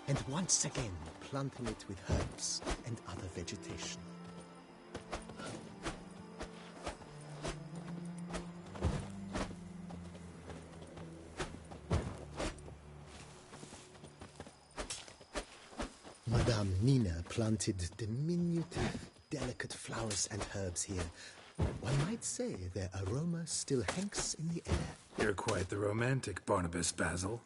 and once again planting it with herbs and other vegetation. Madame Nina planted diminutive, delicate flowers and herbs here. One might say their aroma still hangs in the air. You're quite the romantic, Barnabas Basil.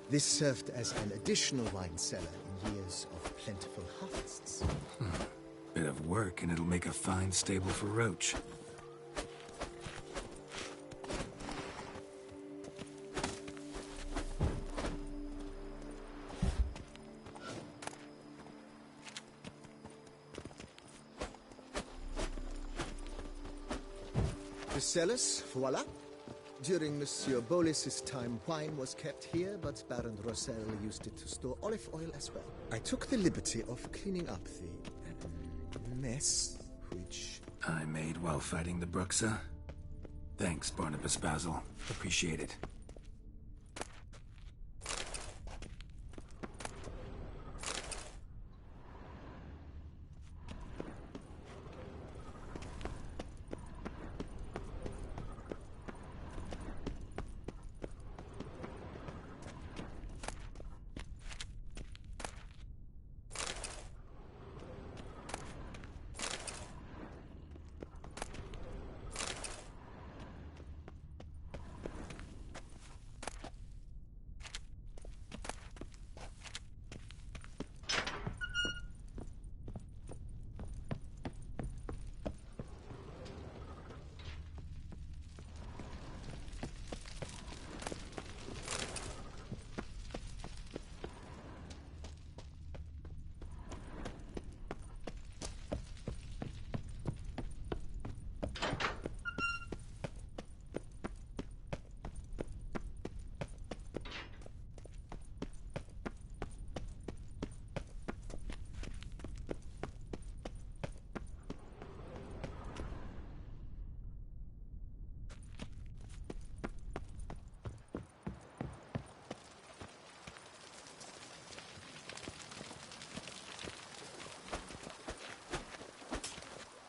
This served as an additional wine cellar in years of plentiful harvests. Bit of work, and it'll make a fine stable for Roach. The cellars, voila. During Monsieur Bolis's time, wine was kept here, but Baron Rossel used it to store olive oil as well. I took the liberty of cleaning up the mess, which I made while fighting the Bruxa. Thanks, Barnabas Basil. Appreciate it.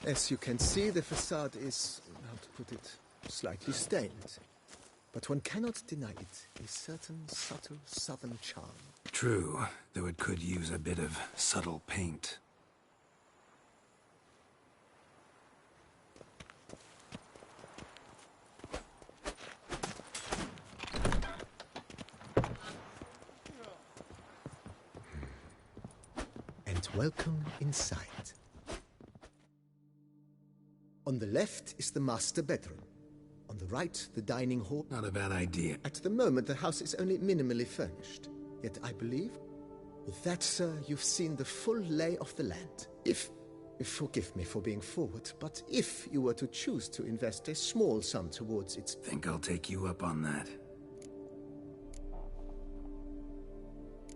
as you can see, the facade is, how to put it, slightly stained. But one cannot deny it, a certain subtle southern charm. True, though it could use a bit of subtle paint. And welcome inside. On the left is the master bedroom. On the right, the dining hall. Not a bad idea. At the moment, the house is only minimally furnished. Yet I believe, with that, sir, you've seen the full lay of the land. Forgive me for being forward, but if you were to choose to invest a small sum towards its... Think I'll take you up on that.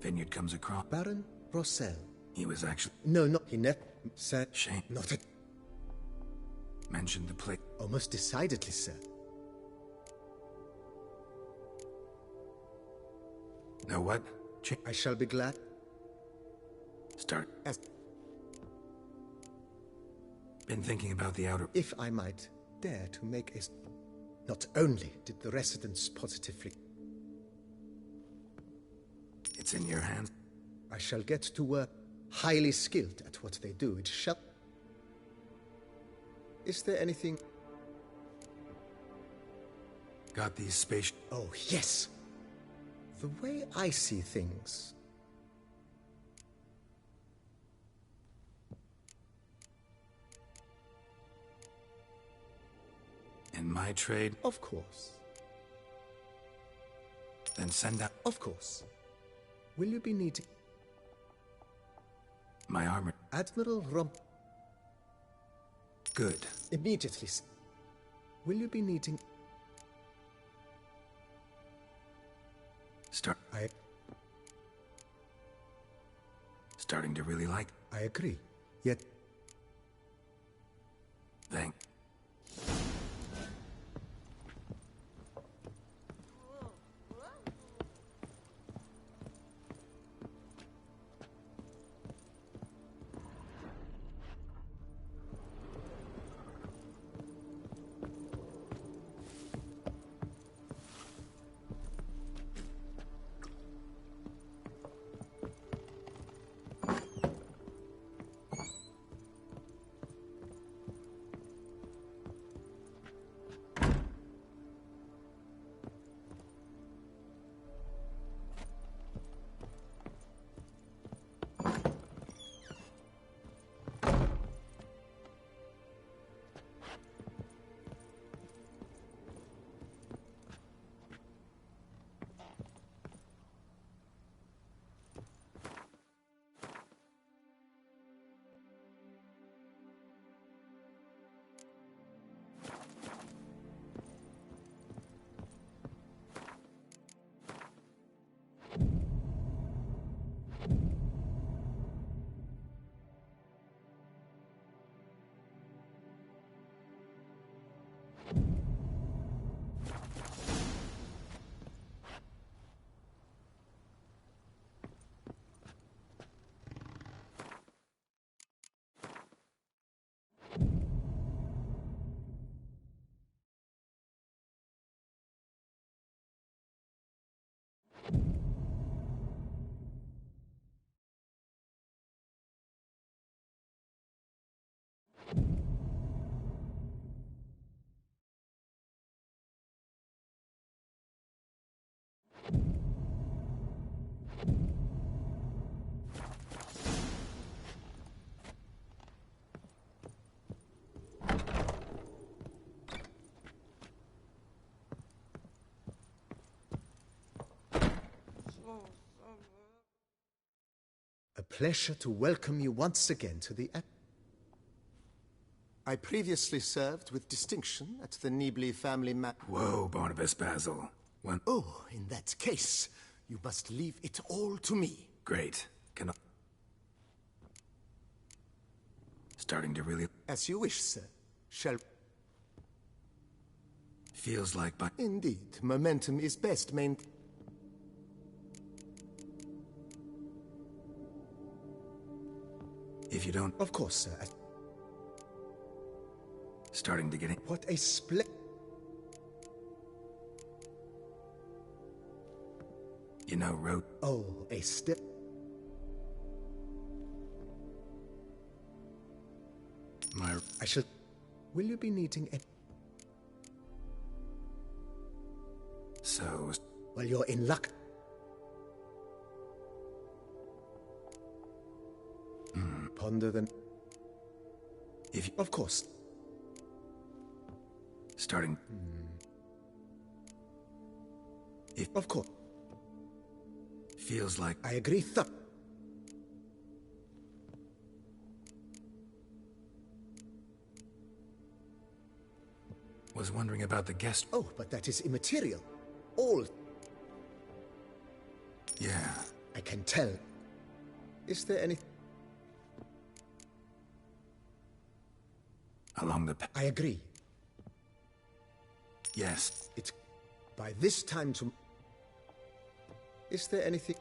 Vineyard comes across... Baron Rossel. He was actually... No, he never said... Shame. Not a... Mentioned the place. Almost decidedly, sir. Know what? I shall be glad. Start. As... Been thinking about the outer... If I might dare to make a... Not only did the residents positively... It's in your hands. I shall get to work highly skilled at what they do. It shall... Is there anything... Got these space... Oh, yes! The way I see things... In my trade? Of course. Then send out... Of course. Will you be needing... My armor. Admiral Rump... Good. Immediately, sir. Will you be needing... Starting to really like... I agree. Yet... Thank... A pleasure to welcome you once again to the... I previously served with distinction at the Nibley family Whoa, Barnabas Basil. Oh, in that case, you must leave it all to me. Great. Can I... Starting to really... As you wish, sir. Shall... Feels like by... Indeed, momentum is best maintained. If you don't... Of course, sir. Starting to get it... What a split... You know, Road... Oh, a step... I shall... Will you be needing a... So... Well, you're in luck. Ponder the... If you... Of course. Starting... If... Of course. Feels like... I agree, Was wondering about the guest... Oh, but that is immaterial. All... Yeah. I can tell. Is there any... Along the... I agree. Yes. It's... By this time to... Is there anything...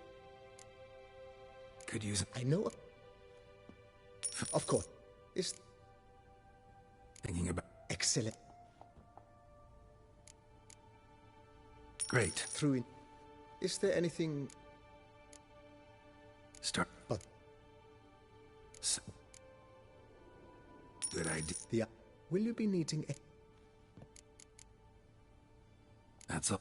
Could use... I know... Of course. Is... Thinking about... Excellent. Great. Through in... Is there anything... Start... But... So... Good idea. The... Will you be needing a... That's all.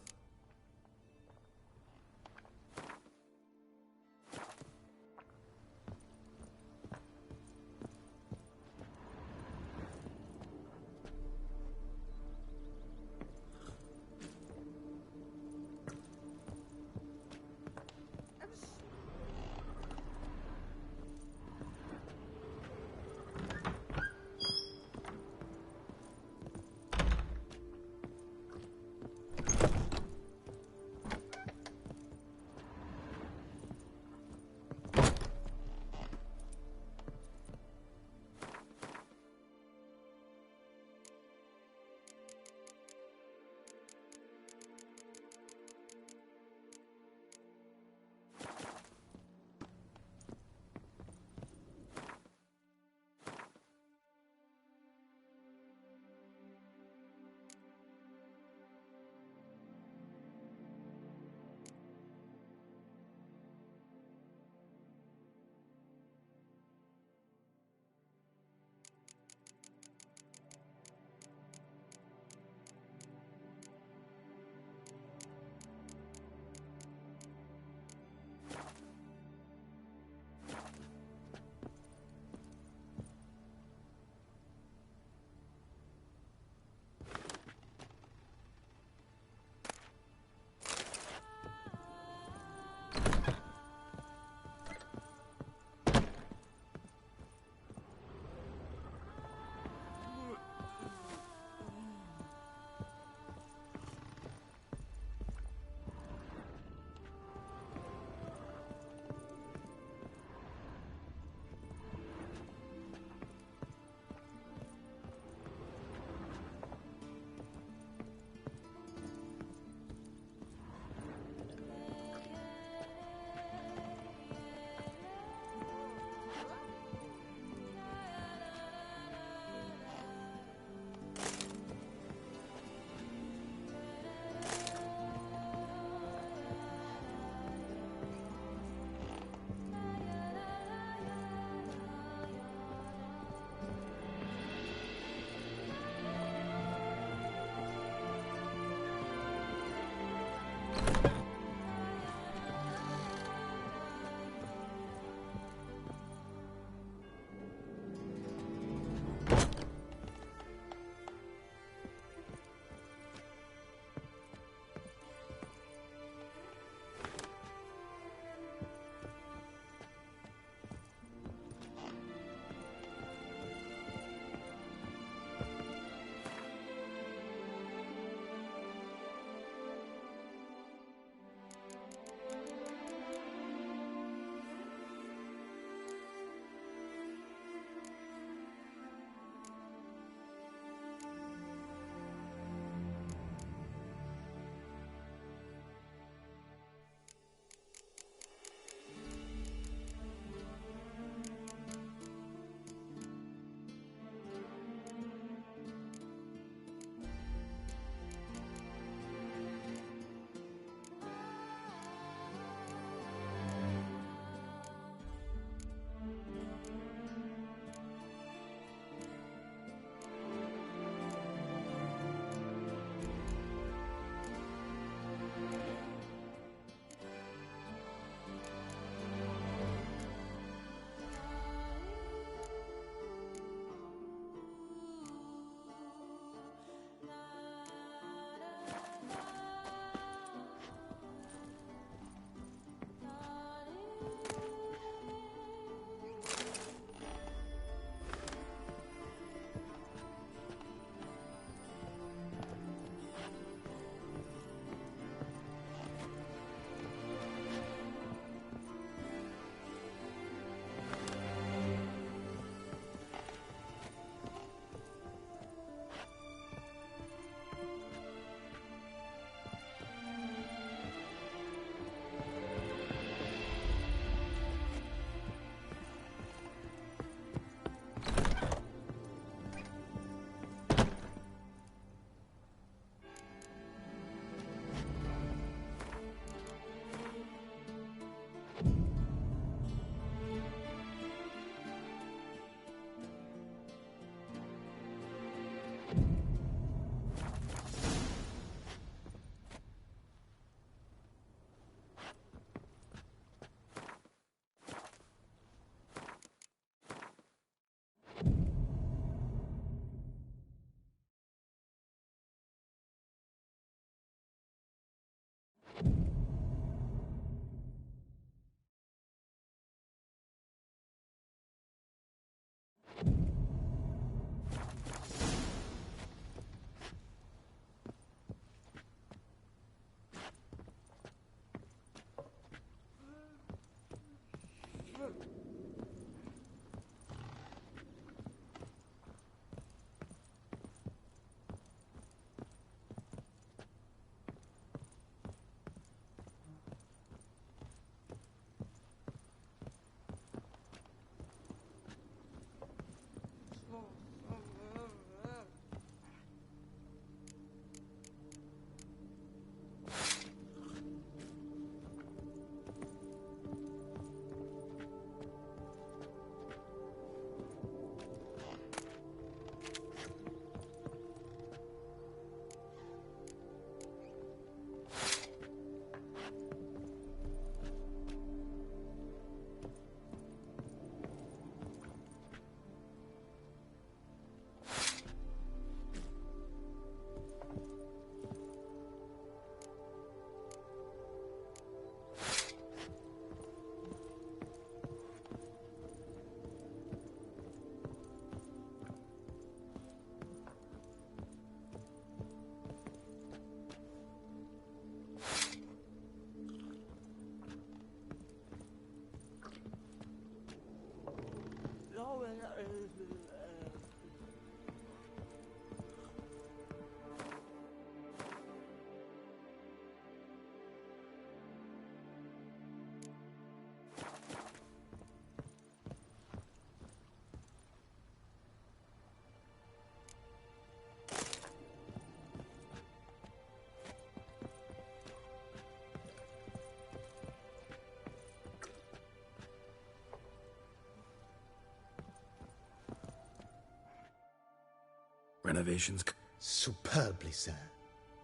Renovations. Superbly, sir.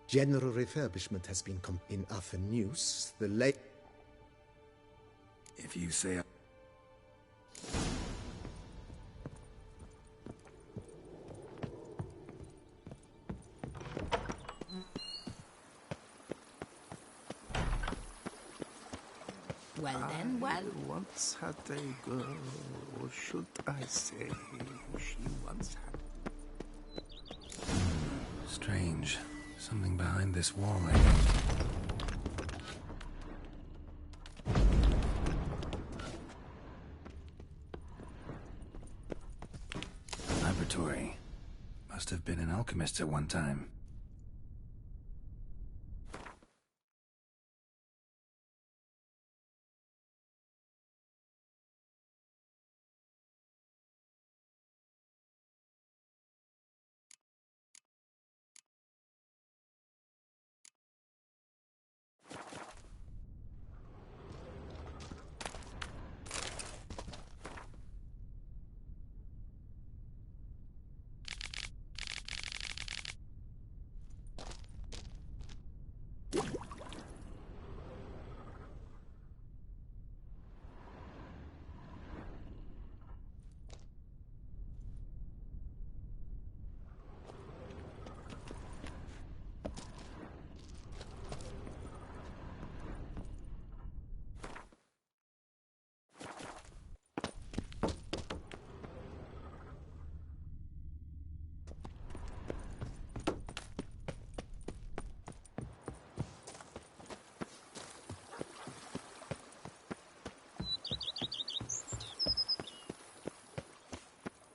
General refurbishment has been in other news. The late... If you say... Well then, well. I once had a girl, or should I say, she once had. Strange. Something behind this wall, I think. Laboratory. Must have been an alchemist at one time.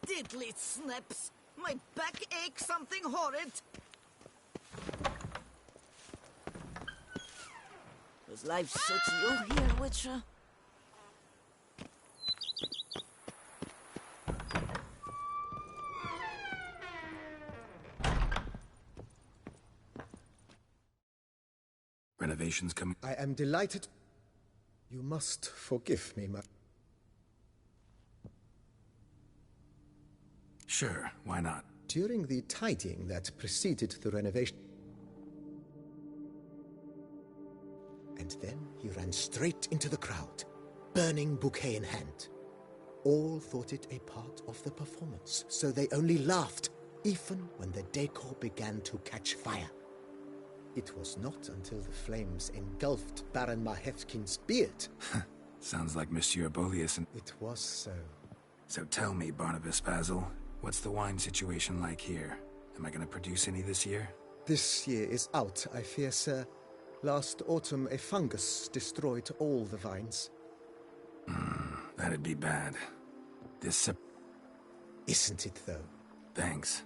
Diddly snaps! My back aches something horrid! Does life suit you here, Witcher? Renovations come... I am delighted. You must forgive me, my... Sure, why not? During the tidying that preceded the renovation... And then he ran straight into the crowd, burning bouquet in hand. All thought it a part of the performance, so they only laughed, even when the decor began to catch fire. It was not until the flames engulfed Baron Mahevkin's beard. Sounds like Monsieur Bolius and... It was so. So tell me, Barnabas Basil, what's the wine situation like here? Am I gonna produce any this year? This year is out, I fear, sir. Last autumn, a fungus destroyed all the vines. That'd be bad. Isn't it, though? Thanks.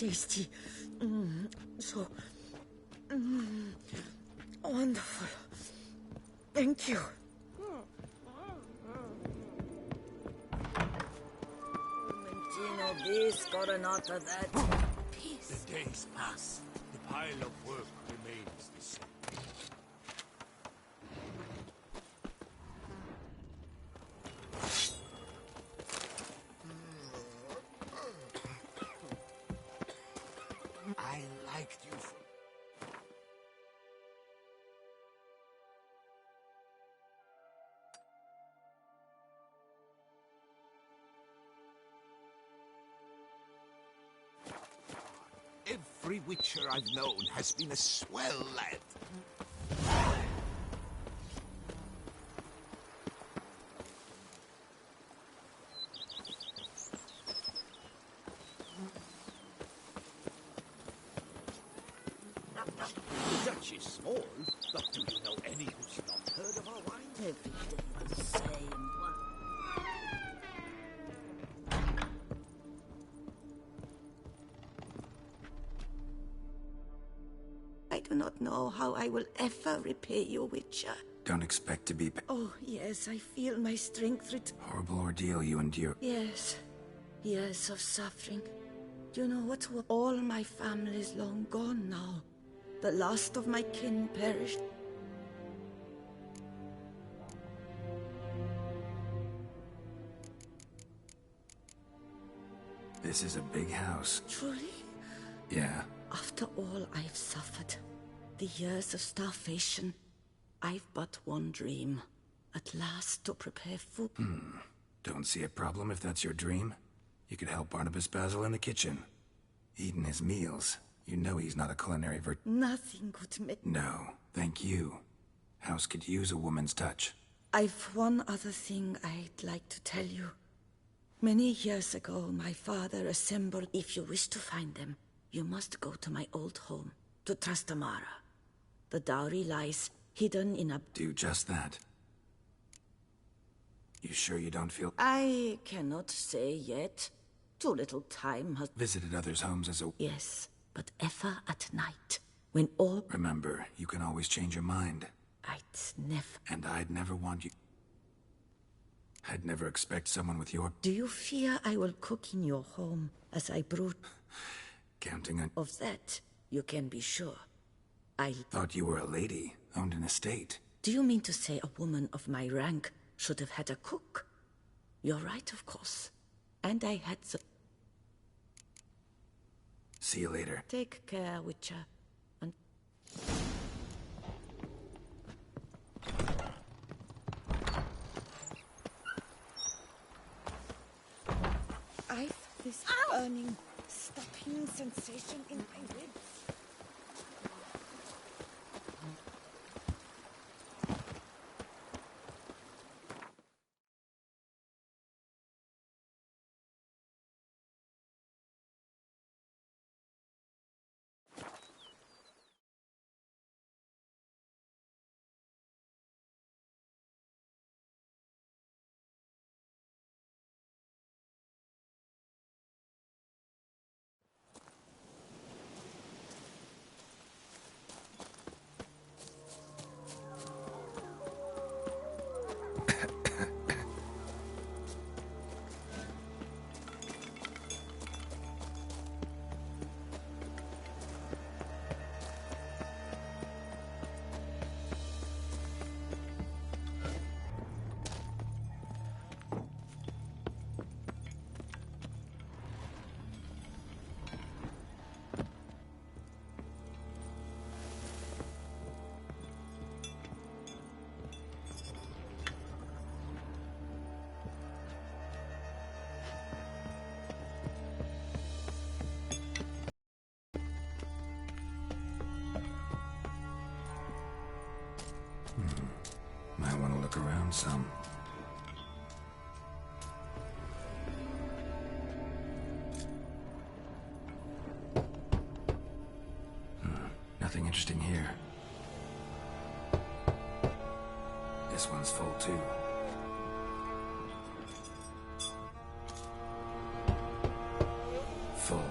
tasty. So wonderful. Thank you. Mentino this, coronata that. Peace. The days pass. The pile of work remains the same. I liked you for... Every Witcher I've known has been a swell lad. The Dutch is small, but do you know any who's not heard of our wine? Every day the same. I do not know how I will ever repay you, Witcher. Don't expect to be... Oh, yes, I feel my strength Horrible ordeal you endure. Yes, years of suffering. Do you know what? All my family is long gone now. The last of my kin perished. This is a big house. Truly? Yeah. After all I've suffered, the years of starvation, I've but one dream. At last to prepare food. Don't see a problem if that's your dream. You could help Barnabas Basil in the kitchen. Eating his meals. You know he's not a culinary Nothing could make... No, thank you. House could use a woman's touch. I've one other thing I'd like to tell you. Many years ago, my father assembled... If you wish to find them, you must go to my old home, to Trastamara. The dowry lies hidden in a... Do just that. You sure you don't feel... I cannot say yet. Too little time has... Visited others' homes as a... Yes, but ever at night, when all... Remember, you can always change your mind. I'd never... And I'd never want you... I'd never expect someone with your... Do you fear I will cook in your home as I brew? Counting on... Of that, you can be sure. I... Thought you were a lady, owned an estate. Do you mean to say a woman of my rank should have had a cook? You're right, of course. And I had the... See you later. Take care, Witcher. And... I've this burning, stopping sensation in my ribs. Might want to look around some. Nothing interesting here. This one's full too. Full.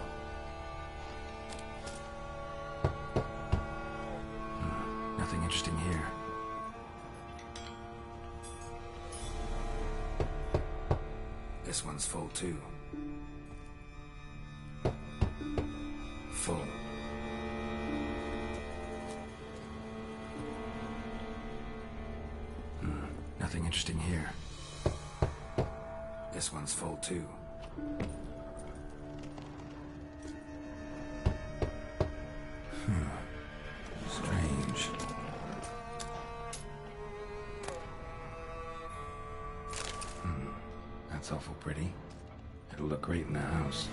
This one's full too. Full. Nothing interesting here. This one's full too. Strange. That's awful pretty. It'll look great in the house.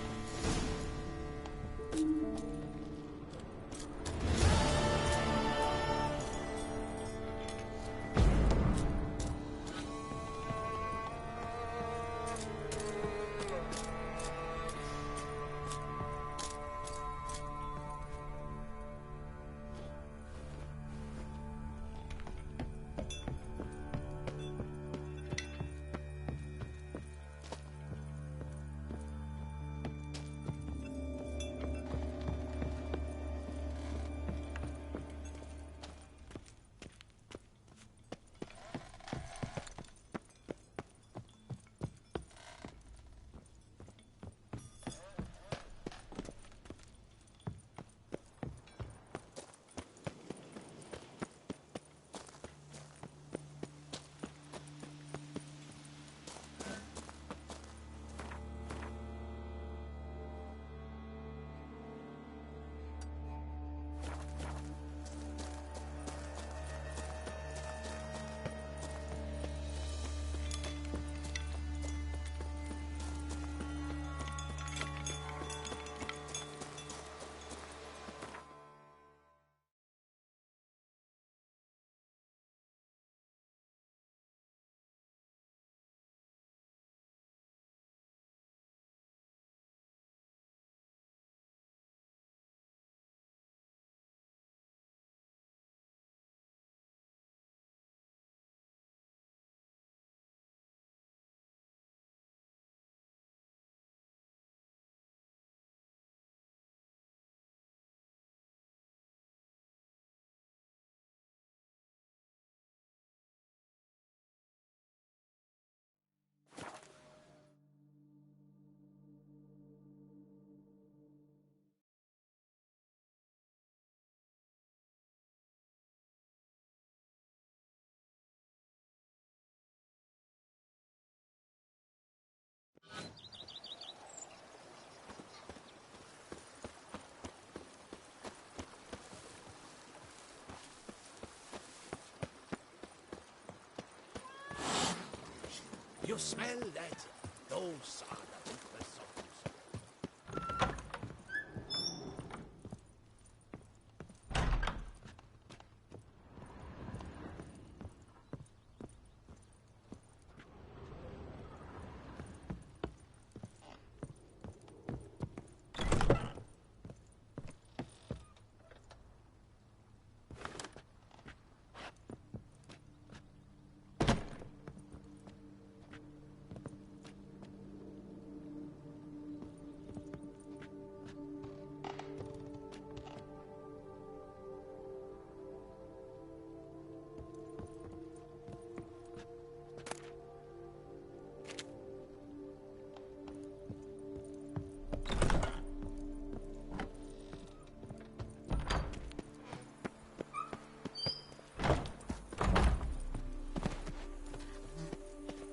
You smell that? Those are the people souls.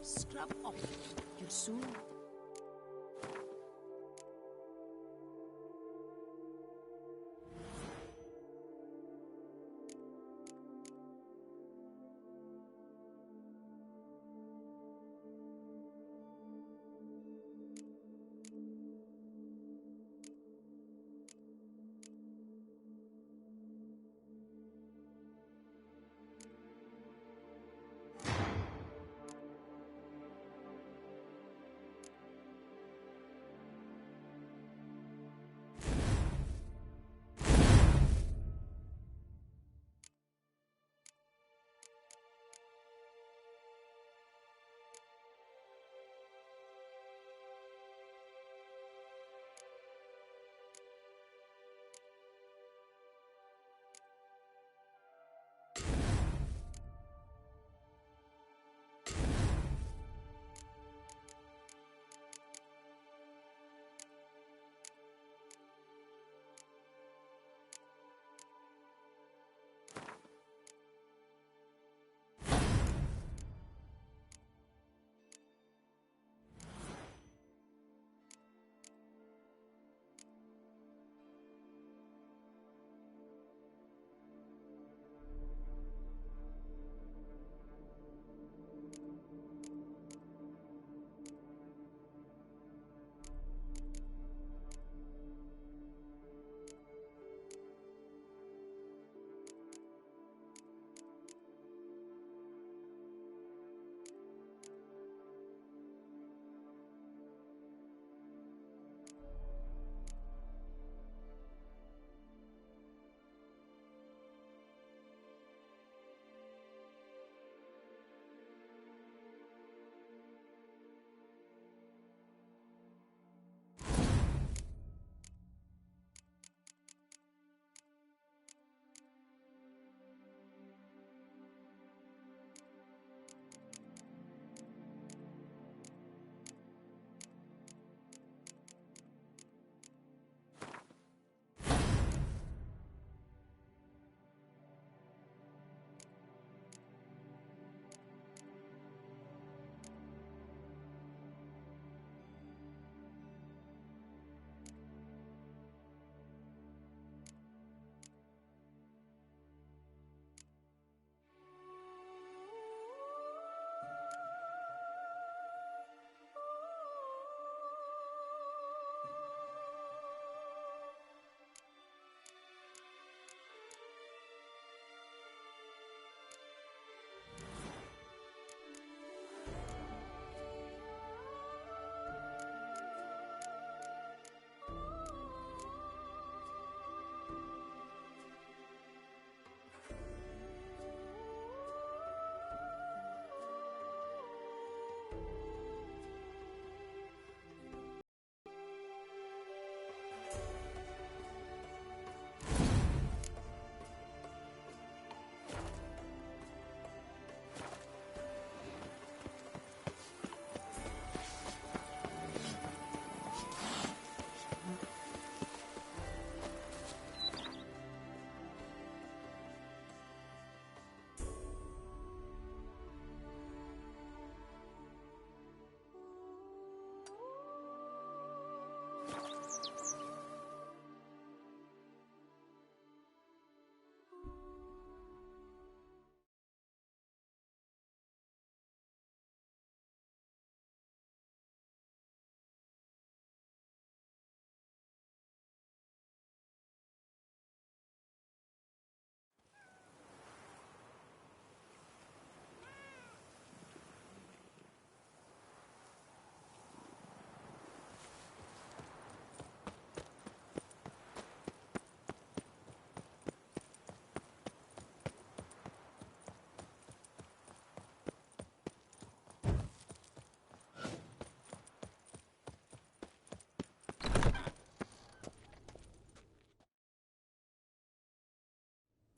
Scrub off. You'll soon.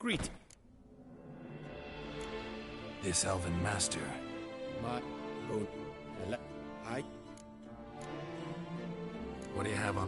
Greet. This elven master. My own. I. What do you have on?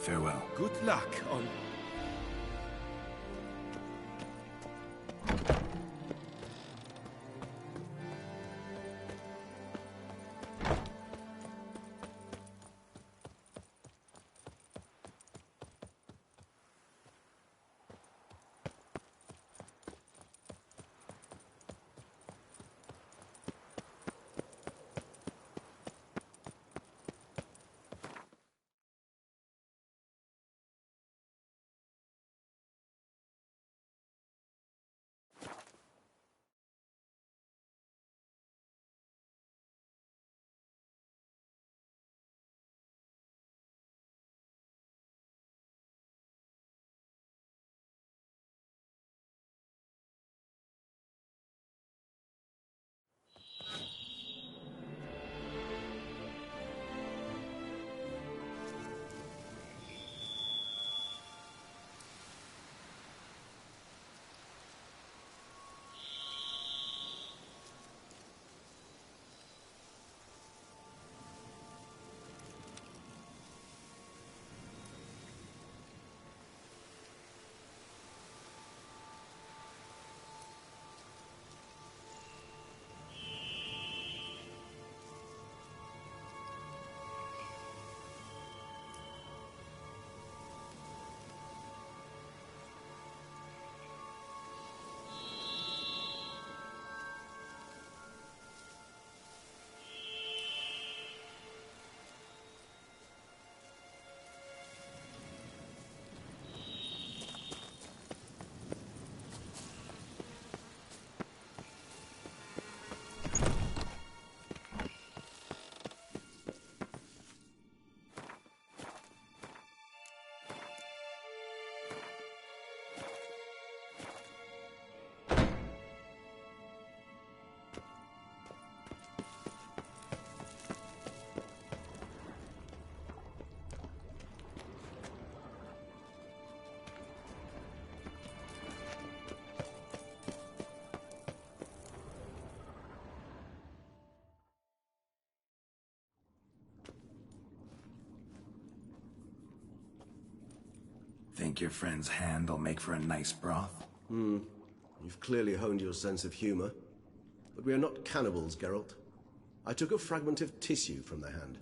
Farewell. Good luck on Think your friend's hand will make for a nice broth? You've clearly honed your sense of humor. But we are not cannibals, Geralt. I took a fragment of tissue from the hand.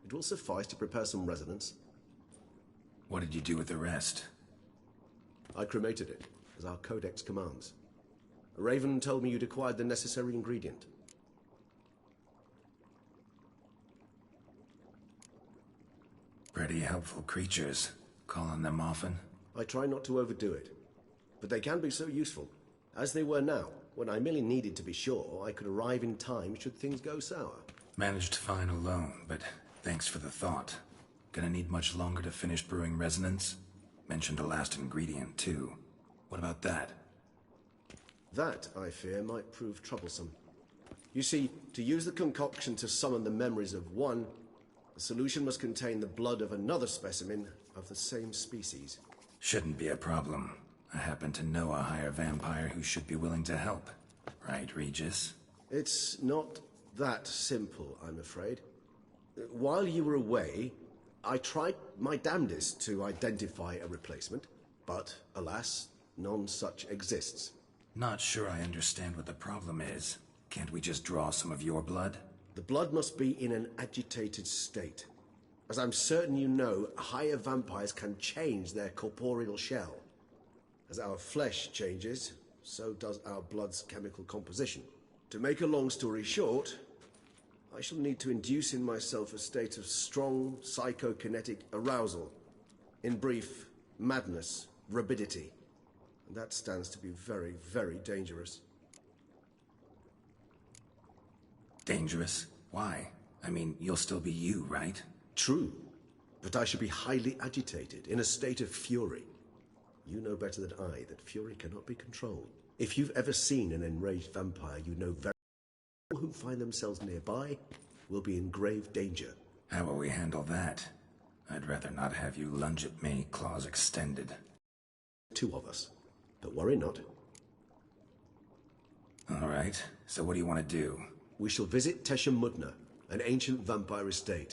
It will suffice to prepare some resonance. What did you do with the rest? I cremated it, as our codex commands. Raven told me you'd acquired the necessary ingredient. Pretty helpful creatures. Call on them often? I try not to overdo it, but they can be so useful, as they were now, when I merely needed to be sure I could arrive in time should things go sour. Managed fine alone, but thanks for the thought. Gonna need much longer to finish brewing resonance? Mentioned a last ingredient, too. What about that? That, I fear, might prove troublesome. You see, to use the concoction to summon the memories of one, the solution must contain the blood of another specimen of the same species. Shouldn't be a problem. I happen to know a higher vampire who should be willing to help. Right, Regis? It's not that simple, I'm afraid. While you were away, I tried my damnedest to identify a replacement, but alas, none such exists. Not sure I understand what the problem is. Can't we just draw some of your blood? The blood must be in an agitated state. As I'm certain you know, higher vampires can change their corporeal shell. As our flesh changes, so does our blood's chemical composition. To make a long story short, I shall need to induce in myself a state of strong psychokinetic arousal. In brief, madness, rabidity. And that stands to be very, very dangerous. Dangerous? Why? I mean, you'll still be you, right? True, but I should be highly agitated, in a state of fury. You know better than I that fury cannot be controlled. If you've ever seen an enraged vampire, you know very well who find themselves nearby will be in grave danger. How will we handle that? I'd rather not have you lunge at me, claws extended. Two of us. But worry not. All right, so what do you want to do? We shall visit Tesha Mudna, an ancient vampire estate.